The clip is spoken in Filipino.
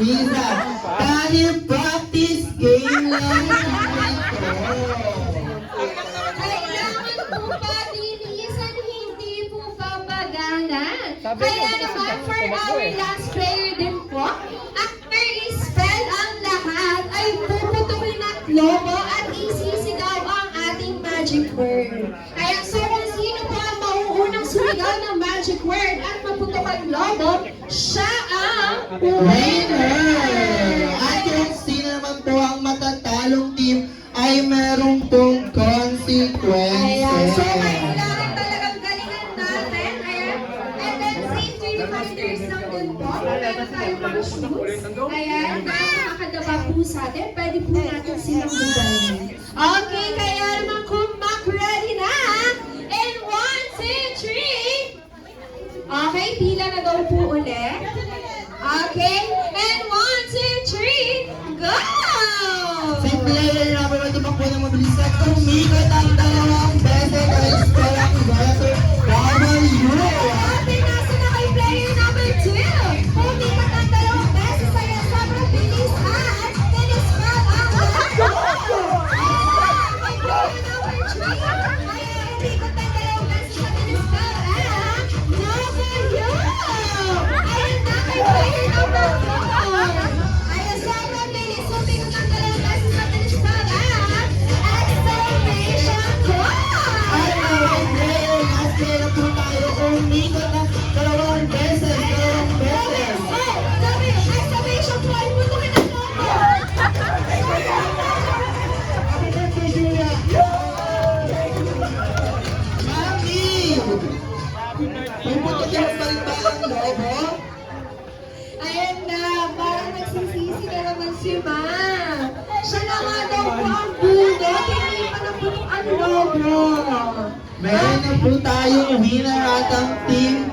Risa. Dahil practice game lang ito. Kailangan po palinisan, hindi po papaganan. Kaya naman for our last player din po, after i-spell ang lahat, ay puputukin at logo at isisigaw ang ating magic word. Kaya so kung sino po ang mauunang sumigaw ng magic word at maputok ang logo, siya ang Winner! At yung sino naman po ang matatalong team ay merong pong consequences. Ayan. So, kailangan talagang galingan natin. Ayan. And then, safety reminders lang din po. Meron tayong mga shoes. Ayan. Kaya makakadaba po sa atin. Pwede po natin silang bugalin. Okay, kaya naman kung ready na. And 1, 2, 3. Okay, pila na daw po ulit. Okay. And 1, 2, 3. Go! Si player number 1 tumakbo ng mabilis at umikot ang dalawang beses ay score ang better W. Ate, nasa na kay player number 2. Pumikat ang dalawang beses ay sobrang bilis at tinispell ang logo. Kay player number 3. Ay, umikot ang dalawang beses at tinispell ang W. Ayun na kay player number 4. Ay, sobrang bilis. Umikot ang dalawang beses at tinispell ang exclamation code. Ay, mga player, nasa na po tayo umikot ng dalawang beses. Oh, sabi, exclamation point, putukin ang logo. Happy birthday, Julia! Mami! Puputukin mo pa rin ba ang lobo? Ayan na, parang nagsisisi na naman si Ma. Siya na nga daw po ang bulldog, hindi pa naputok ang logo. Meron na po tayong winner at ang team